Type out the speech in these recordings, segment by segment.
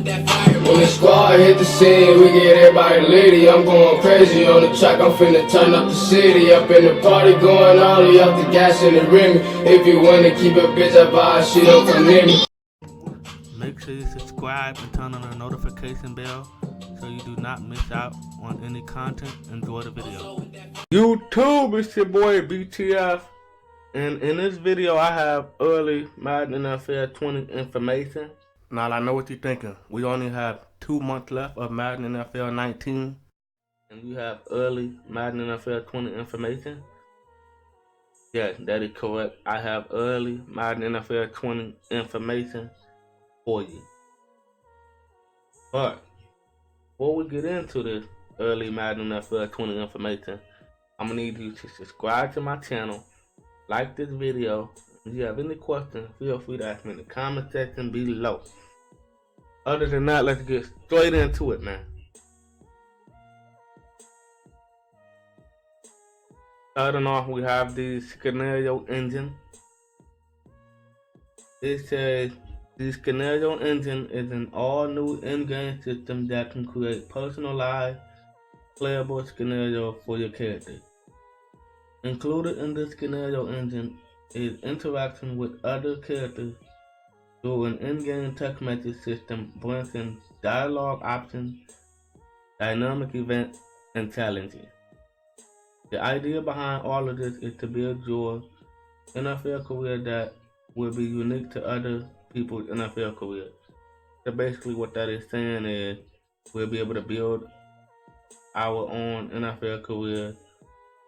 When the squad hit the scene, we get everybody litty. I'm going crazy on the track, I'm finna turn up the city. Up in the party going all the up the gas and the rim. If you wanna keep a bitch up, she don't come near me. Make sure you subscribe and turn on the notification bell so you do not miss out on any content. Enjoy the video. YouTube, it's your boy BTF, and in this video I have early Madden NFL 20 information. Now I know what you're thinking. We only have 2 months left of Madden NFL 19, and you have early Madden NFL 20 information. Yes, that is correct. I have early Madden NFL 20 information for you. But before we get into this early Madden NFL 20 information, I'm gonna need you to subscribe to my channel, like this video. If you have any questions, feel free to ask me in the comment section below. Other than that, let's get straight into it, man. Starting off, we have the scenario engine. It says the scenario engine is an all-new in-game system that can create personalized, playable scenarios for your character. Included in the scenario engine is interaction with other characters through an in-game text message system, bringing dialogue options, dynamic events, and challenges. The idea behind all of this is to build your NFL career that will be unique to other people's NFL careers. So basically what that is saying is we'll be able to build our own NFL career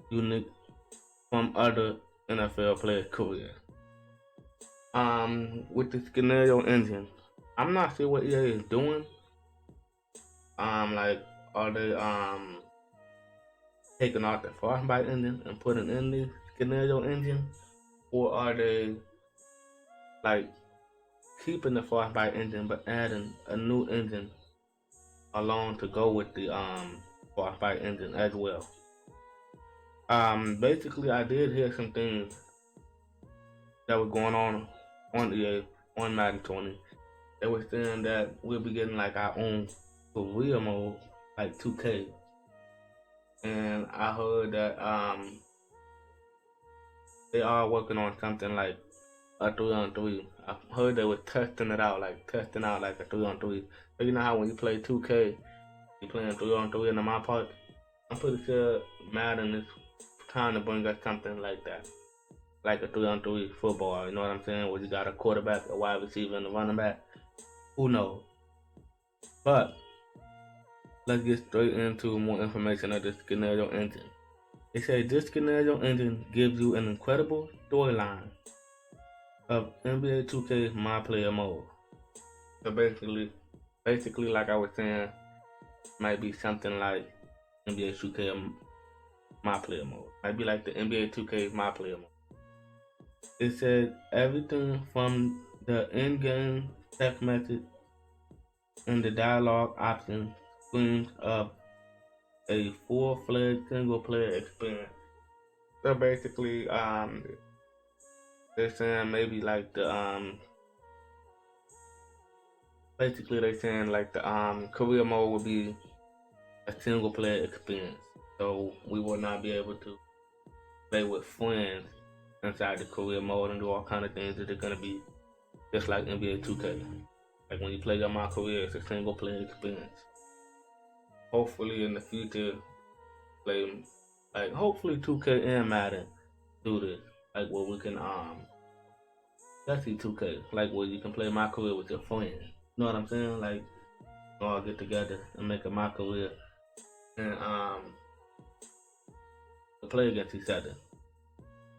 unique from other NFL players' careers. With the scenario engine, I'm not sure what EA is doing. Like, are they taking out the Frostbite engine and putting in the scenario engine, or are they like keeping the Frostbite engine but adding a new engine along to go with the Frostbite engine as well? Basically, I did hear some things that were going on EA on Madden 20. They were saying that we'll be getting like our own career mode, like 2K. And I heard that they are working on something like a 3-on-3. I heard they were testing out like a 3-on-3. But you know how when you play 2K, you're playing 3-on-3 in the my part. I'm pretty sure Madden is trying to bring us something like that, like a 3-on-3 football. You know what I'm saying? Where you got a quarterback, a wide receiver, and a running back. Who knows? But let's get straight into more information of the scenario engine. It says this scenario engine gives you an incredible storyline of NBA 2K My Player mode. So basically, like I was saying, might be something like NBA 2K My Player mode. Might be like the NBA 2K My Player mode. It said everything from the in-game text message and the dialogue options screams up a full-fledged single-player experience. So basically, they're saying maybe like the career mode will be a single-player experience. So we will not be able to play with friends inside the career mode and do all kind of things that are gonna be just like NBA 2K. Like when you play your My Career, it's a single player experience. Hopefully in the future, hopefully 2K and Madden do this. Like where we can especially 2K, like where you can play My Career with your friends. You know what I'm saying? Like all get together and make a My Career and play against each other,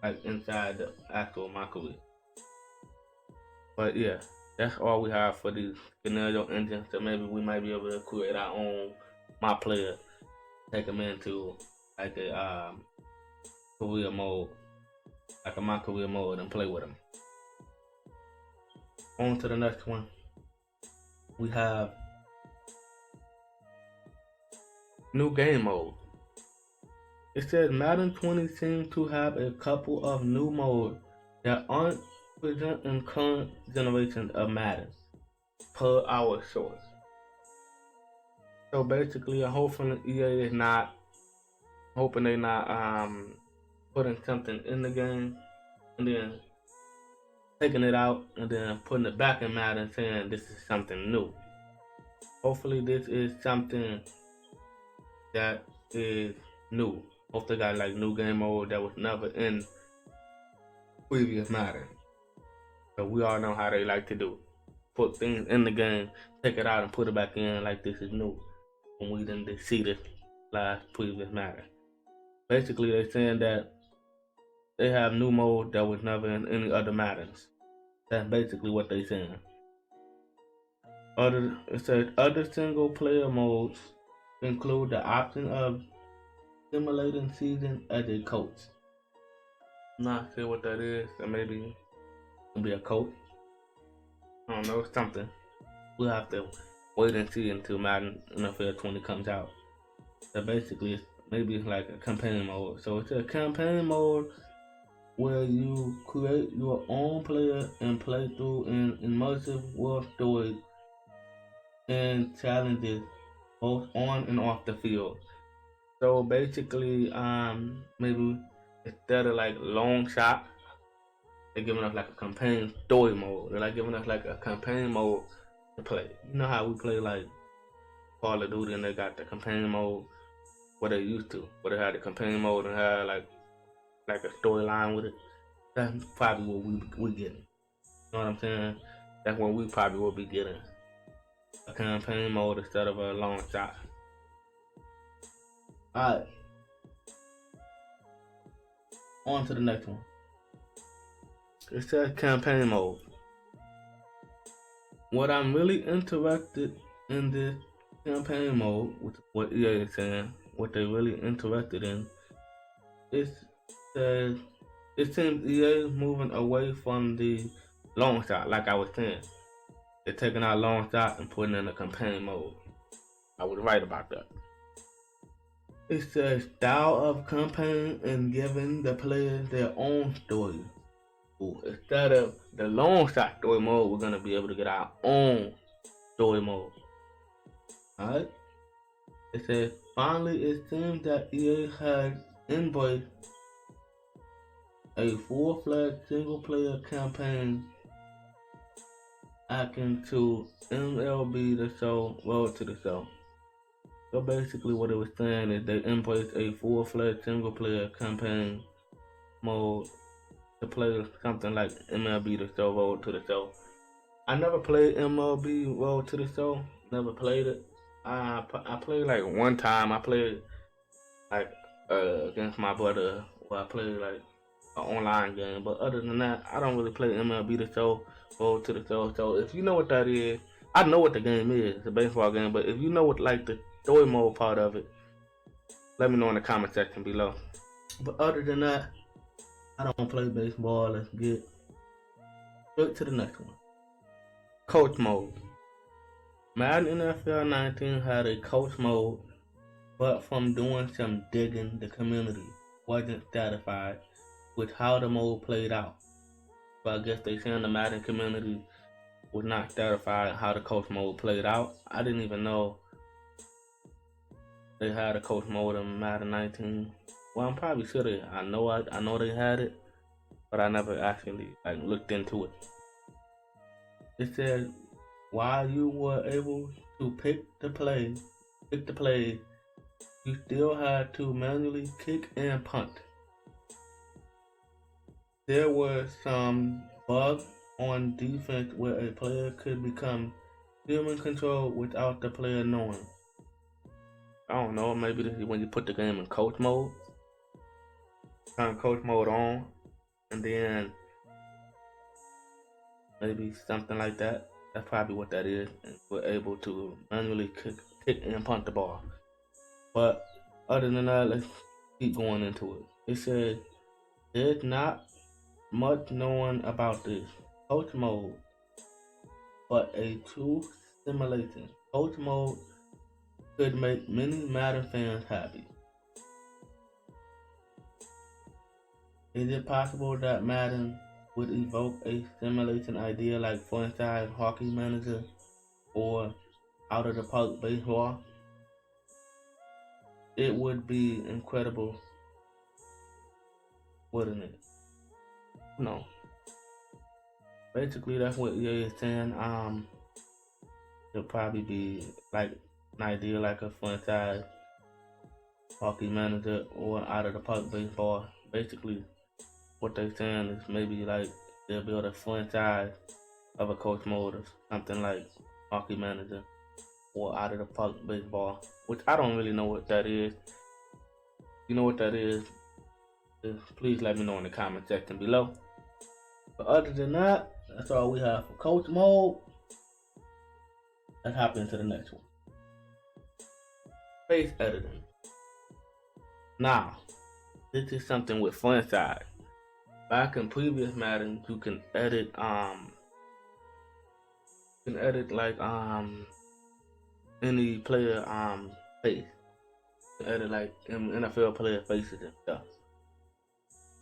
like inside the actual My Career. But yeah, that's all we have for these scenario engines. So maybe we might be able to create our own My Player, take them into like a career mode, like a My Career mode, and play with them. On to the next one. We have new game mode. It says Madden 20 seems to have a couple of new modes that aren't present in current generations of Madden, per our source. So basically, hopefully EA is not hoping they not putting something in the game and then taking it out and then putting it back in Madden saying this is something new. Hopefully this is something that is new. Hopefully got like new game mode that was never in previous Madden. So we all know how they like to do. Put things in the game, take it out and put it back in like this is new. When we didn't see this last previous Madden. Basically they're saying that they have new mode that was never in any other Maddens. That's basically what they're saying. It says other single player modes include the option of simulating season as a coach. I'm not sure what that is. So maybe it'll be a coach. I don't know, something. We'll have to wait and see until Madden NFL 20 comes out. So basically, maybe it's like a campaign mode. So it's a campaign mode where you create your own player and play through an immersive world story and challenges both on and off the field. So basically, maybe instead of like long shot, they're giving us like a campaign story mode. They're like giving us like a campaign mode to play. You know how we play like Call of Duty and they got the campaign mode what they used to, where they had the campaign mode and had like a storyline with it. That's probably what we getting. You know what I'm saying? That's what we probably will be getting. A campaign mode instead of a long shot. Alright. On to the next one. It says campaign mode. What I'm really interested in this campaign mode, which is what EA is saying, what they're really interested in, is that it seems EA is moving away from the long shot, like I was saying. They're taking out long shot and putting in a campaign mode. I was right about that. It says style of campaign and giving the players their own story. Instead of the long shot story mode, we're gonna be able to get our own story mode. Alright? It says finally it seems that EA has embraced a full-fledged single-player campaign akin to MLB The Show, Road to the Show. So basically what it was saying is they embraced a full-fledged single-player campaign mode to play something like MLB The Show, Road to the Show. I never played MLB Road to the Show, never played it. I played like one time, I played like against my brother, where I played like an online game, but other than that, I don't really play MLB The Show, Road to the Show. So if you know what that is, I know what the game is, it's a baseball game, but if you know what like the story mode part of it, let me know in the comment section below. But other than that, I don't play baseball. Let's get straight to the next one. Coach mode. Madden NFL 19 had a coach mode, but from doing some digging, the community wasn't satisfied with how the mode played out. So I guess they saying the Madden community was not satisfied how the coach mode played out. I didn't even know they had a coach mode in Madden 19. Well, I'm probably sure I know they had it, but I never actually like looked into it. It said while you were able to pick the play, you still had to manually kick and punt. There were some bugs on defense where a player could become human control without the player knowing. I don't know, maybe this is when you put the game in coach mode. Turn coach mode on, and then maybe something like that. That's probably what that is. And we're able to manually kick and punt the ball. But other than that, let's keep going into it. It says there's not much known about this coach mode, but a true simulation. Coach mode could make many Madden fans happy. Is it possible that Madden would evoke a simulation idea like franchise hockey manager or out of the park baseball? it would be incredible, wouldn't it? No. Basically, that's what EA is saying. It'll probably be like an idea like a franchise hockey manager or out of the park baseball. Basically, what they're saying is maybe like they'll build a franchise of a coach mode or something like hockey manager or out of the park baseball, which I don't really know what that is. You know what that is? Please let me know in the comment section below. But other than that, that's all we have for coach mode. Let's hop into the next one. Face editing. Now, this is something with franchise. Back in previous Madden, you can edit like any player face. You can edit like NFL player faces and stuff.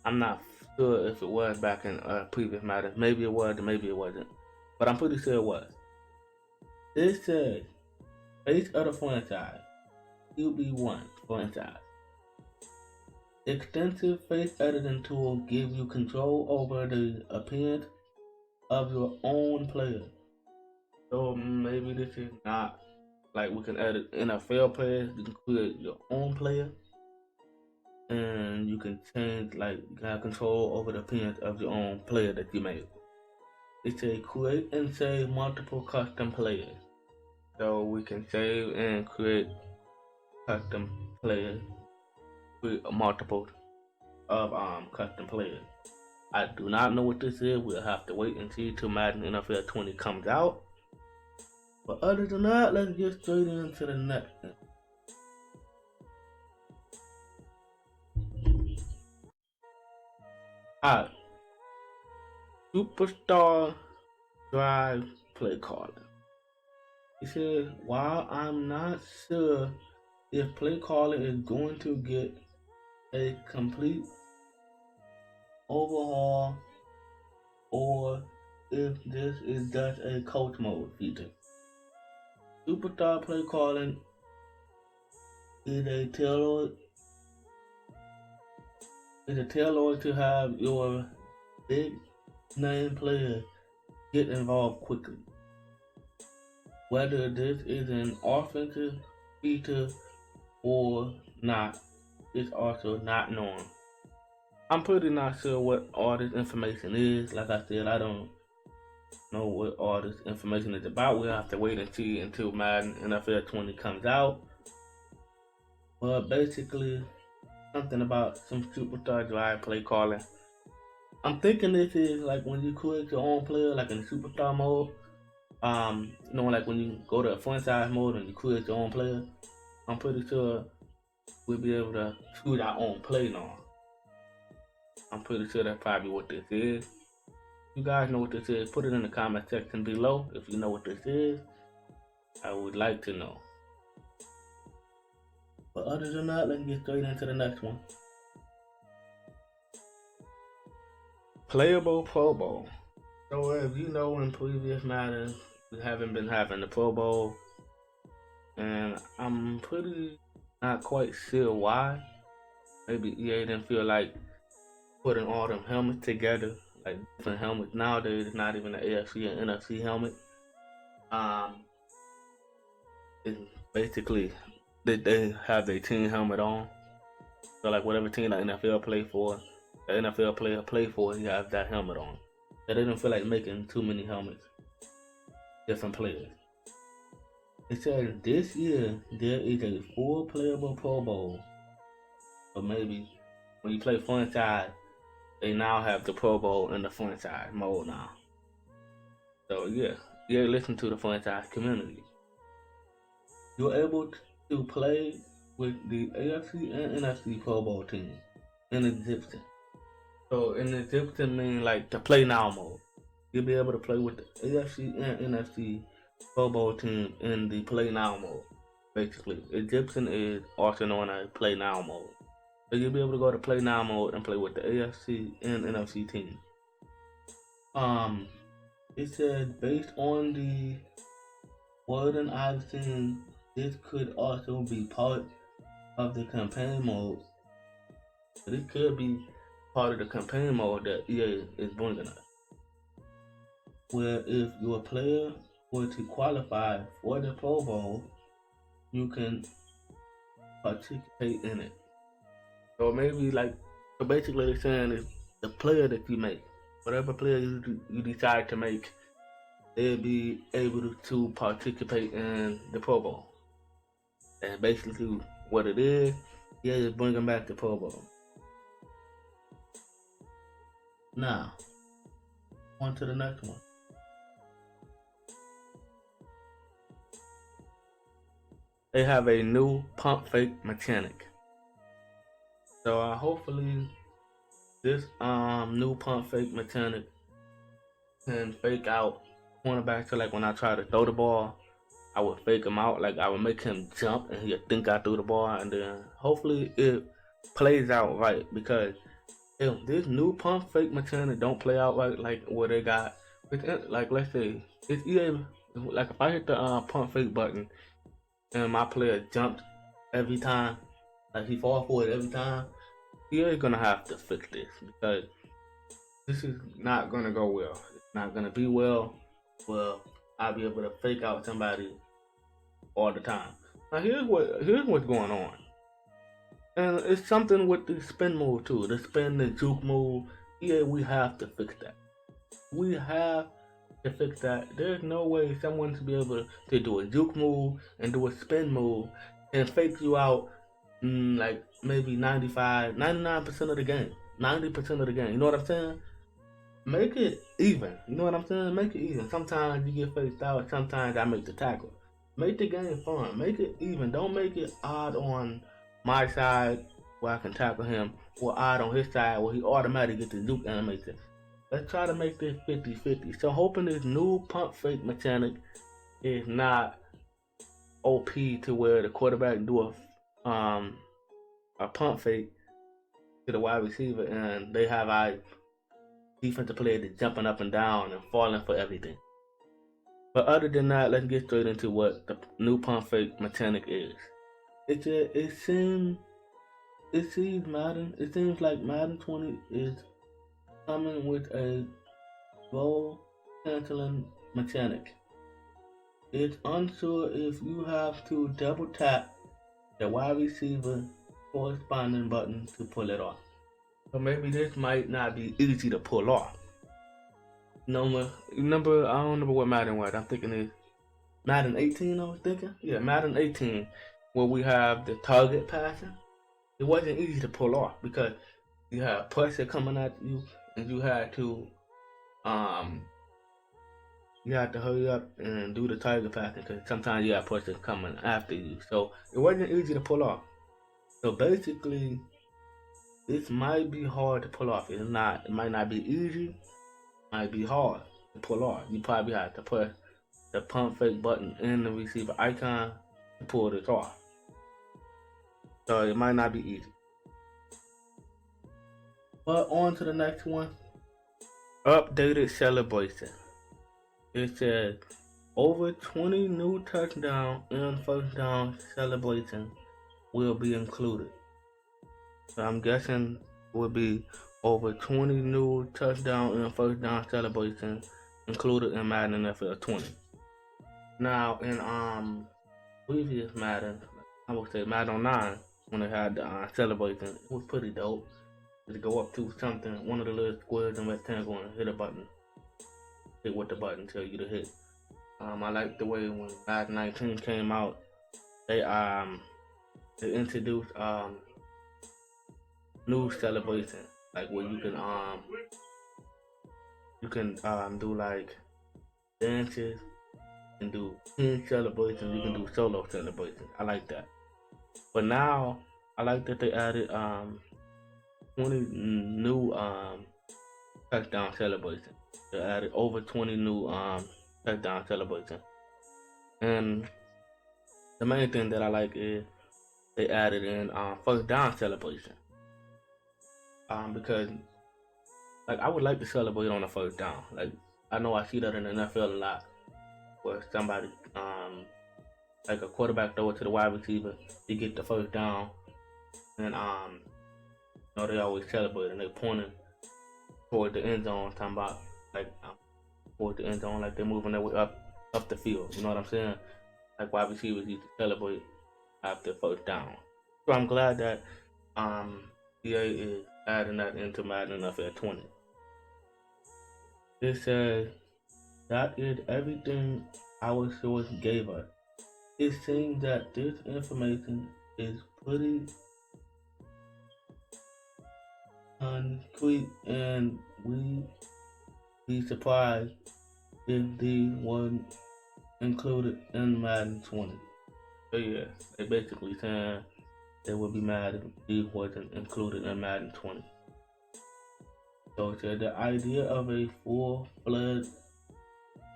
I'm not sure if it was back in previous Madden. Maybe it was, maybe it wasn't. But I'm pretty sure it was. This says face of the franchise. QB1 franchise. Extensive face editing tool gives you control over the appearance of your own player. So maybe this is not like we can edit NFL players. You can create your own player, and you can change, like, you can have control over the appearance of your own player that you made. It says create and save multiple custom players. So we can save and create custom players. Create multiple of custom players. I do not know what this is. We'll have to wait and see till Madden NFL 20 comes out. But other than that, let's get straight into the next thing. Alright. Superstar drive play calling. He says, while I'm not sure if play calling is going to get a complete overhaul or if this is just a coach mode feature. Superstar play calling is a tailored to have your big name players get involved quickly. Whether this is an offensive feature or not is also not known. I'm pretty not sure what all this information is. Like I said, I don't know what all this information is about. We'll have to wait and see until Madden NFL 20 comes out. But basically, something about some superstar drive play calling. I'm thinking this is like when you create your own player, like in superstar mode. You know, like when you go to a franchise mode and you create your own player. I'm pretty sure we'll be able to choose our own play now. I'm pretty sure that's probably what this is. You guys know what this is, put it in the comment section below if you know what this is. I would like to know. But other than that, let's get straight into the next one. Playable Pro Bowl. So as you know, in previous Madden, we haven't been having the Pro Bowl. And I'm pretty not quite sure why. Maybe EA didn't feel like putting all them helmets together, like different helmets. Nowadays, it's not even an AFC and NFC helmet. It's basically they have their team helmet on. So like whatever team the NFL play for, the NFL player play for, he has that helmet on. So they didn't feel like making too many helmets, different players. It says this year there is a full playable Pro Bowl. But maybe when you play franchise, they now have the Pro Bowl in the franchise mode now. So yeah, listen to the franchise community. You're able to play with the AFC and NFC Pro Bowl teams in existence. So in existence means like the play now mode. You'll be able to play with the AFC and NFC Pro Bowl team in the play now mode. Basically, Egyptian is also known as play now mode. So you'll be able to go to play now mode and play with the AFC and NFC team. It says based on the wording I've seen, this could also be part of the campaign mode. This could be part of the campaign mode that EA is bringing us. Where if your player were to qualify for the Pro Bowl, you can participate in it. So maybe like, so basically they're saying is the player that you make, whatever player you decide to make, they'll be able to participate in the Pro Bowl. And basically what it is, yeah, is bringing back the Pro Bowl. Now, on to the next one. They have a new pump fake mechanic. So hopefully this new pump fake mechanic can fake out cornerback. So like when I try to throw the ball, I would fake him out. Like I would make him jump and he'd think I threw the ball, and then hopefully it plays out right. Because if this new pump fake mechanic don't play out right, like what they got, like let's say it's EA, like if I hit the pump fake button and my player jumped every time, like he fall for it every time, EA gonna have to fix this because this is not gonna go well. It's not gonna be well. Well, I'll be able to fake out somebody all the time. Now here's what's going on. And it's something with the spin move too. The spin, the juke move. Yeah, we have to fix that. We have to fix that. There's no way someone to be able to do a juke move and do a spin move and fake you out like maybe 95, 99% of the game. 90% of the game. You know what I'm saying? Make it even. You know what I'm saying? Make it even. Sometimes you get faked out. Sometimes I make the tackle. Make the game fun. Make it even. Don't make it odd on my side where I can tackle him, or odd on his side where he automatically gets the juke animation. Let's try to make this 50-50. So hoping this new pump fake mechanic is not OP to where the quarterback do a pump fake to the wide receiver and they have our defensive players jumping up and down and falling for everything. But other than that, let's get straight into what the new pump fake mechanic is. It seems like Madden 20 is coming with a goal canceling mechanic. It's unsure if you have to double tap the wide receiver corresponding button to pull it off. So maybe this might not be easy to pull off. No, remember, I don't remember what Madden was. I'm thinking it's Madden 18, I was thinking. Yeah, Madden 18, where we have the target passing. It wasn't easy to pull off because you had pressure coming at you and you had to hurry up and do the target passing because sometimes you have pressure coming after you. So it wasn't easy to pull off. So basically, this might be hard to pull off. It might not be easy. Might be hard to pull off. You probably have to press the pump fake button in the receiver icon to pull this off. So it might not be easy. But on to the next one. Updated celebration. It says over 20 new touchdown and first down celebrations will be included. So I'm guessing it will be over 20 new touchdown and first down celebrations included in Madden NFL 20. Now in previous Madden, I would say Madden 9, when they had the celebration, it was pretty dope. To go up to something, one of the little squares and rectangle and hit a button. Hit what the button tell you to hit. I like the way when Madden 19 came out, they introduced new celebration, like where you can do like dances and do team celebrations. You can do solo celebrations. I like that. But now I like that they added 20 new touchdown celebrations. They added over 20 new touchdown celebrations. And the main thing that I like is they added in first down celebration. Because like I would like to celebrate on the first down. Like I know I see that in the NFL a lot, where somebody like a quarterback throw it to the wide receiver, he get the first down, And they always celebrate and they pointing toward the end zone, talking about like toward the end zone, like they're moving their way up the field. You know what I'm saying? Like wide receivers used to celebrate after first down. So I'm glad that EA is adding that into Madden NFL 20. It says that is everything our source gave us. It seems that this information is pretty concrete and we'd be surprised if these weren't included in Madden 20. So yeah, they basically saying they would be mad if these wasn't included in Madden 20. So it said the idea of a full-fledged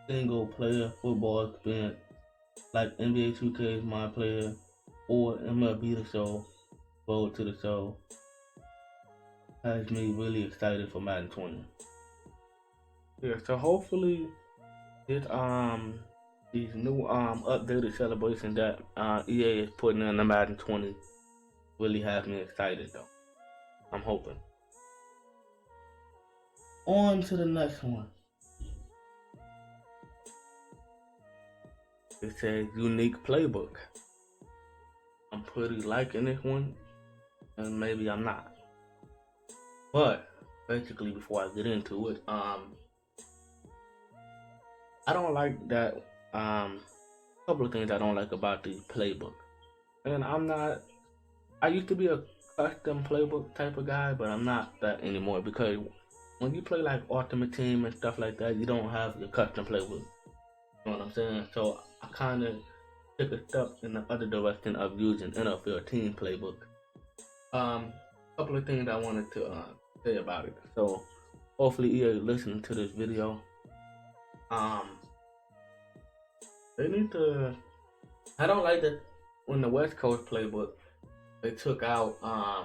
single-player football experience like NBA 2K's My Player or MLB The Show, Road to the Show, has me really excited for Madden 20. Yeah, so hopefully this these new updated celebrations that EA is putting in the Madden 20 really have me excited though. I'm hoping. On to the next one. It says unique playbook. I'm pretty liking this one, and maybe I'm not. But basically, before I get into it, I don't like that. Couple of things I don't like about the playbook, and I'm not. I used to be a custom playbook type of guy, but I'm not that anymore because when you play like Ultimate Team and stuff like that, you don't have your custom playbook. You know what I'm saying? So I kind of took a step in the other direction of using NFL team playbook. Couple of things I wanted to say about it. So hopefully EA listening to this video. They need to. I don't like that when the West Coast playbook they took out. I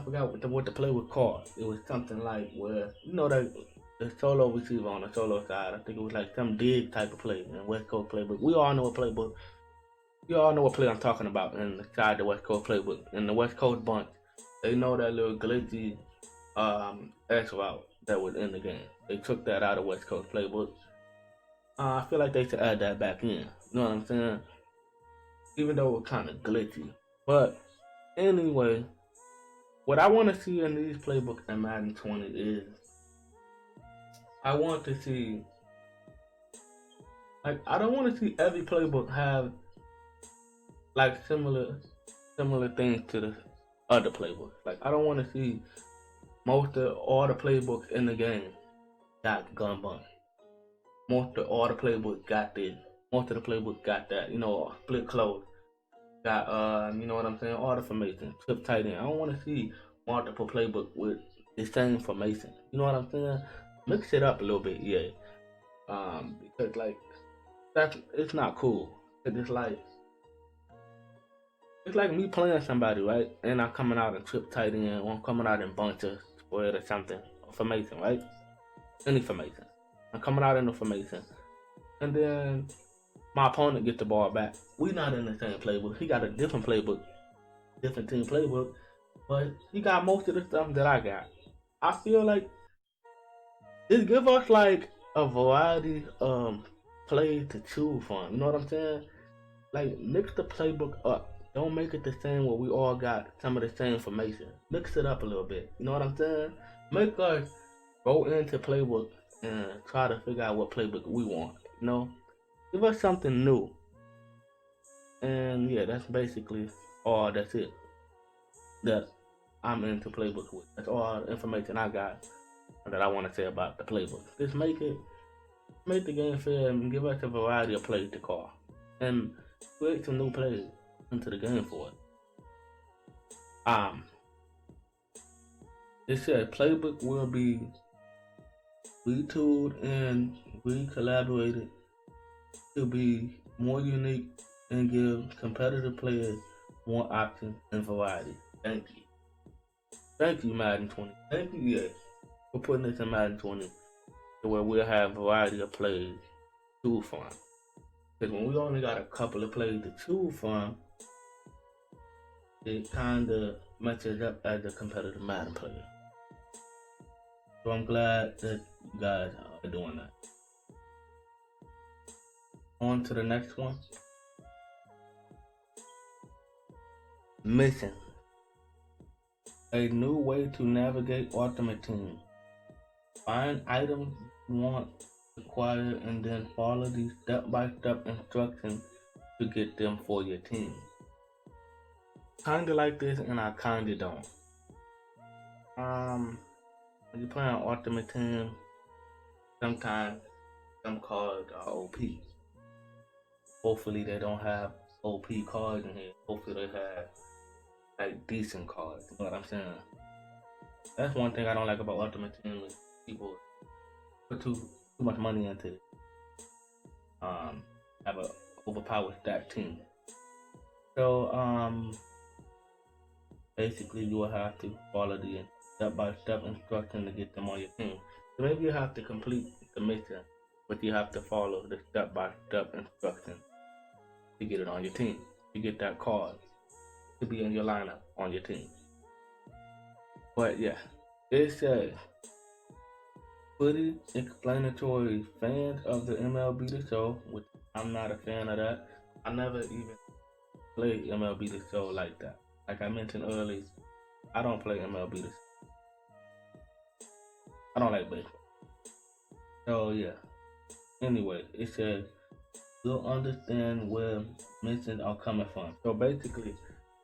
forgot what the play was called. It was something like where that the solo receiver on the solo side. I think it was like some dig type of play in West Coast playbook. We all know what playbook. You all know what play I'm talking about inside the West Coast playbook. In the West Coast bunch, they know that little glitchy X route that was in the game. They took that out of West Coast playbook. I feel like they should add that back in. You know what I'm saying? Even though it was kind of glitchy. But anyway, what I want to see in these playbooks in Madden 20 is I want to see, like, I don't want to see every playbook have like similar things to the other playbooks. Like, I don't want to see most of all the playbooks in the game got gun bunch. Most of all the playbooks got this. Most of the playbooks got that. Split close. Got you know what I'm saying? All the formation, trip tight end. I don't want to see multiple playbook with the same formation. You know what I'm saying? Mix it up a little bit, yeah. Because like it's not cool. It's like me playing somebody, right? And I'm coming out in trip tight end, or I'm coming out in bunches, spread or something, formation, right? Any formation. I'm coming out in the formation, and then my opponent gets the ball back. We not in the same playbook. He got a different playbook, different team playbook, but he got most of the stuff that I got. I feel like it give us like a variety of plays to choose from. You know what I'm saying? Like mix the playbook up. Don't make it the same where we all got some of the same information. Mix it up a little bit. You know what I'm saying? Make us go into playbook and try to figure out what playbook we want. Give us something new. And yeah, that's basically all. That's it that I'm into playbook with. That's all the information I got that I want to say about the playbook. Just make the game fair and give us a variety of plays to call. And create some new plays into the game for it. It said playbook will be retooled and re-collaborated to be more unique and give competitive players more options and variety. Thank you. Thank you, Madden 20. Thank you, EA, for putting this in Madden 20 to where we'll have a variety of plays to choose from. Because when we only got a couple of plays to choose from, it kind of messes up as a competitive Madden player. So I'm glad that you guys are doing that. On to the next one. Mission. A new way to navigate Ultimate Team. Find items you want to acquire and then follow these step-by-step instructions to get them for your team. Kinda like this and I kinda don't. When you're playing Ultimate Team, sometimes some cards are OP. Hopefully they don't have OP cards in here. Hopefully they have like decent cards. You know what I'm saying? That's one thing I don't like about Ultimate Team is people put too much money into it. Have a overpowered stack team. So basically you will have to follow the step-by-step instruction to get them on your team. So maybe you have to complete the mission, but you have to follow the step-by-step instruction to get it on your team. To get that card to be in your lineup on your team. But yeah, it says pretty explanatory. Fans of the MLB The Show, which I'm not a fan of that. I never even played MLB The Show like that. Like I mentioned earlier, I don't play MLB The Show. I don't like baseball. So yeah. Anyway, it says you'll understand where missions are coming from. So basically,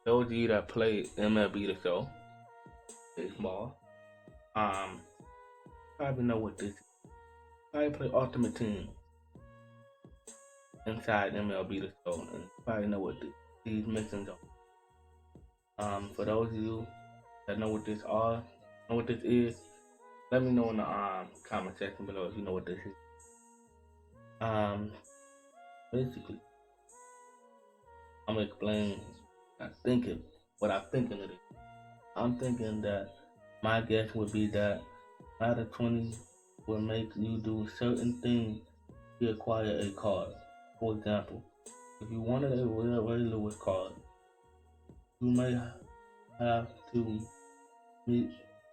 those of you that play MLB The Show, baseball, probably know what this is. Probably play Ultimate Team inside MLB The Show, and probably know what these missions are. For those of you that know what this is, let me know in the comment section below if you know what this is. Basically, I'm gonna explain what I'm thinking it is. I'm thinking that my guess would be that Madden 20 will make you do certain things to acquire a card. For example, if you wanted a Ray Lewis card, you may have to meet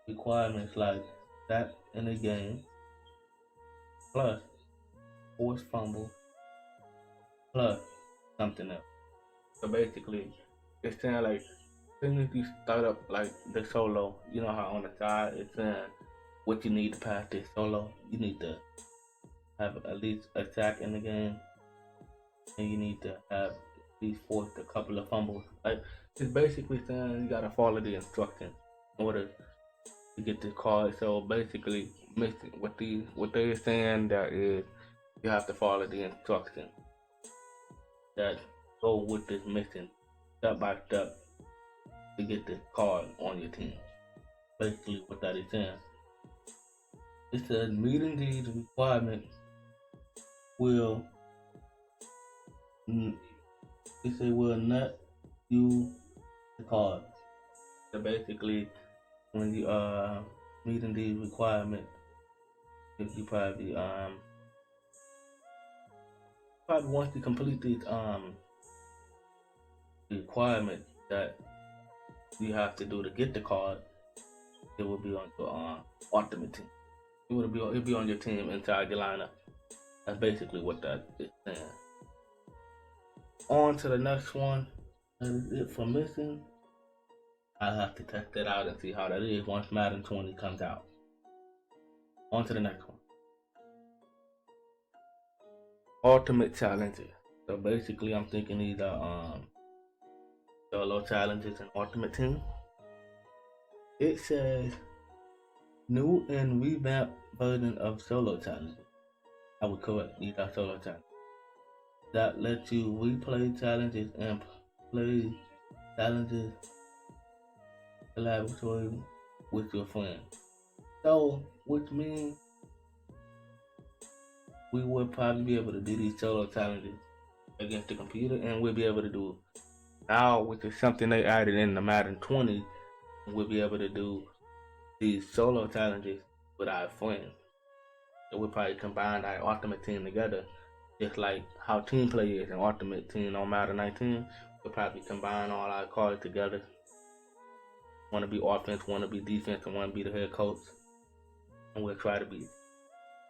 requirements like that in a game, plus forced fumble, plus something else. So basically, it's saying like, as soon as you start up like the solo, you know how on the side it's saying what you need to pass this solo. You need to have at least a sack in the game, and you need to have at least forced a couple of fumbles. Like it's basically saying you gotta follow the instructions in order to get this card. So basically, what they're saying that is you have to follow the instructions that go with this mission step by step to get this card on your team. Basically, what that is saying. It says meeting these requirements will net you the card. So basically, when you meeting these requirements, if you probably once you complete these requirements that you have to do to get the card, it will be on your ultimate team. It'll be on your team inside your lineup. That's basically what that is saying. On to the next one. That is it for missing. I'll have to test that out and see how that is once Madden 20 comes out. On to the next one. Ultimate challenges. So basically I'm thinking these are solo challenges and ultimate team. It says new and revamped version of solo challenges. I would correct, these are solo challenges that let you replay challenges and play challenges collaboratively with your friends. So, which means we will probably be able to do these solo challenges against the computer, and we'll be able to do now, which is something they added in the Madden 20. We'll be able to do these solo challenges with our friends. So we'll probably combine our ultimate team together, just like how team play is in Ultimate Team on Madden 19. We'll probably combine all our cards together. Want to be offense, want to be defense, and want to be the head coach. And we'll try to be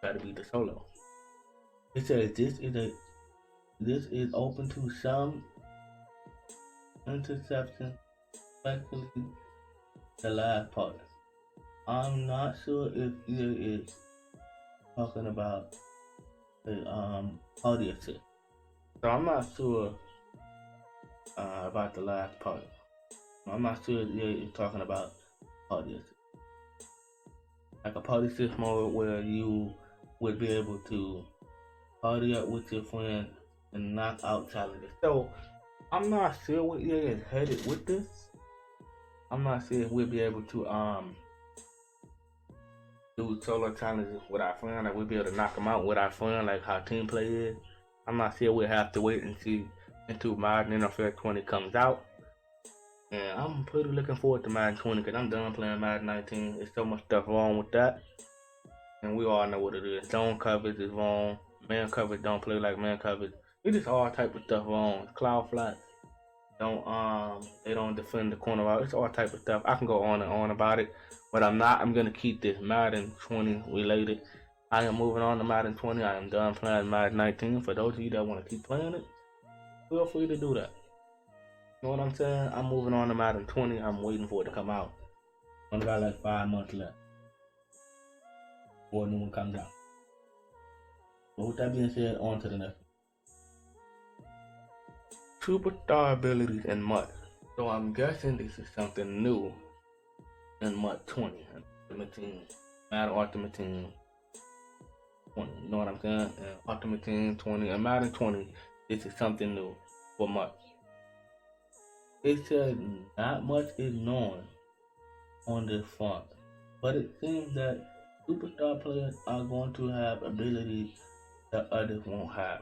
the solo. It says this is open to some interception, especially the last part. I'm not sure if EA is talking about the audio assist. So I'm not sure about the last part. I'm not sure if EA is talking about audio assist. Like a party assist mode where you would be able to party up with your friends and knock out challenges. So I'm not sure what EA is headed with this. I'm not sure if we'll be able to do solo challenges with our friend, like we'll be able to knock them out with our friend, like how team play is. I'm not sure. We'll have to wait and see until Madden NFL 20 comes out. And I'm pretty looking forward to Madden 20 because I'm done playing Madden 19. There's so much stuff wrong with that. And we all know what it is. Zone coverage is wrong. Man coverage don't play like man coverage. It's just all type of stuff wrong. Cloud flats they don't defend the corner out. It's all type of stuff. I can go on and on about it, but I'm gonna keep this Madden 20 related. I am moving on to Madden 20. I am done playing Madden 19. For those of you that want to keep playing it, feel free to do that. You know what I'm saying? I'm moving on to Madden 20. I'm waiting for it to come out. Only got like 5 months left before a new one comes out. But with that being said, on to the next one. Superstar abilities in MUT. So I'm guessing this is something new in MUT 20. Ultimate Team, Madden Ultimate Team 20. You know what I'm saying? And Ultimate Team 20 and Madden 20. This is something new for MUT. It said not much is known on this front, but it seems that superstar players are going to have abilities that others won't have.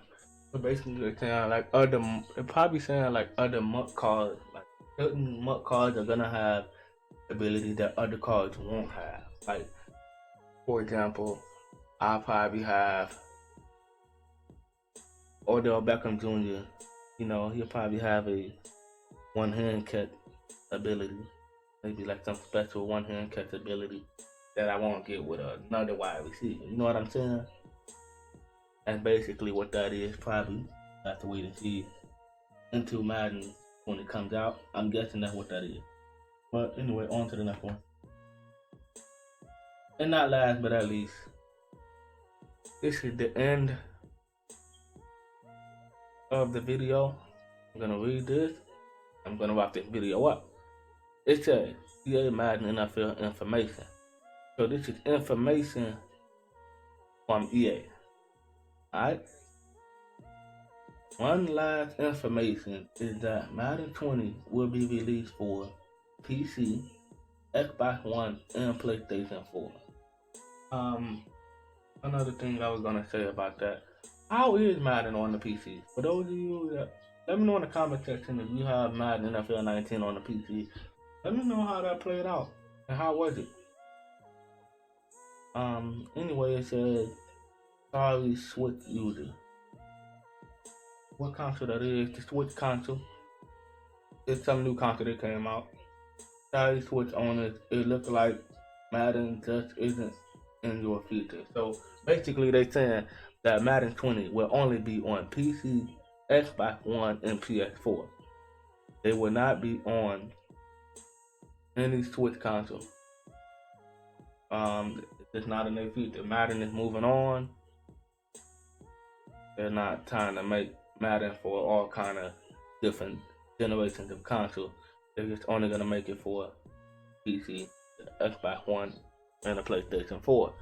So basically, they're saying like they're probably saying like other MUT cards, like certain MUT cards are gonna have abilities that other cards won't have. Like, for example, I'll probably have Odell Beckham Jr. You know, he'll probably have a one-hand catch ability, maybe like some special one-hand catch ability that I won't get with another wide receiver. You know what I'm saying? That's basically what that is. Probably have to wait and see until Madden when it comes out. I'm guessing that's what that is. But anyway, on to the next one. And not last but at least, this is the end of the video. I'm gonna read this. I'm gonna wrap this video up. It says EA Madden NFL information. So this is information from EA. Alright? One last information is that Madden 20 will be released for PC, Xbox One, and PlayStation 4. Another thing I was gonna say about that. How is Madden on the PC? For those of you that, let me know in the comment section if you have Madden NFL 19 on the PC. Let me know how that played out and how was it. Anyway, it says sorry Switch user. What console that is? The Switch console. It's some new console that came out. Sorry Switch owners. It looks like Madden just isn't in your future. So basically, they saying that Madden 20 will only be on PC, Xbox One, and PS4. They will not be on any Switch console. It's not in their future. Madden is moving on. They're not trying to make Madden for all kind of different generations of console. They're just only gonna make it for PC, Xbox One, and the PlayStation 4.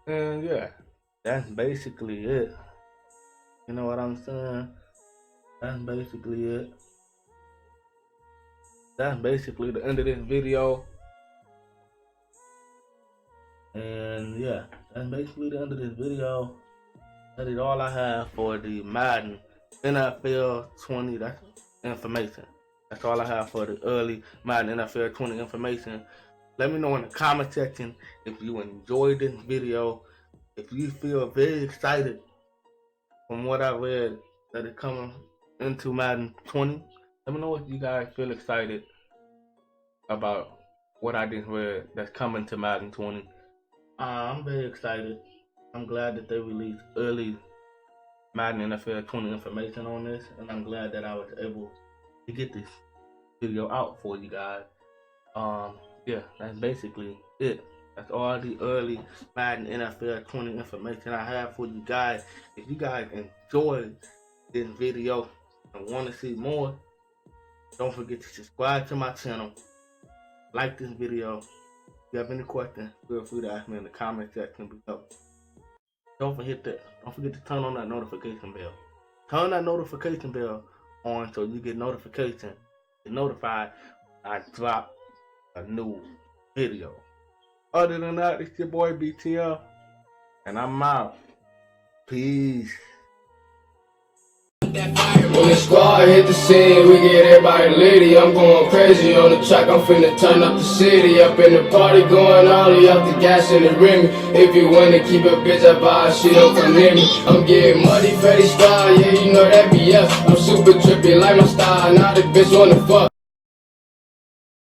And yeah, that's basically it. You know what I'm saying? That's basically it. That's basically the end of this video. And yeah, that's basically the end of this video. That is all I have for the Madden NFL 20. That's information. That's all I have for the early Madden NFL 20 information. Let me know in the comment section if you enjoyed this video. If you feel very excited from what I read that is coming into Madden 20. Let me know if you guys feel excited about what I just read that's coming to Madden 20. I'm very excited. I'm glad that they released early Madden NFL 20 information on this, and I'm glad that I was able to get this video out for you guys. Yeah, that's basically it. That's all the early Madden NFL 20 information I have for you guys. If you guys enjoyed this video and want to see more, don't forget to subscribe to my channel, like this video. If you have any questions, feel free to ask me in the comment section below. Don't forget to turn on that notification bell. Turn that notification bell on so you get notification. Get notified when I drop a new video. Other than that, it's your boy BTL, and I'm out. Peace. When the squad hit the scene, we get everybody litty. I'm going crazy on the track, I'm finna turn up the city. Up in the party, going ollie off the gas and the rim. If you wanna keep a bitch, I buy she don't come near me. I'm getting muddy, fatty style, yeah, you know that BS. I'm super trippy like my style, now the bitch wanna fuck.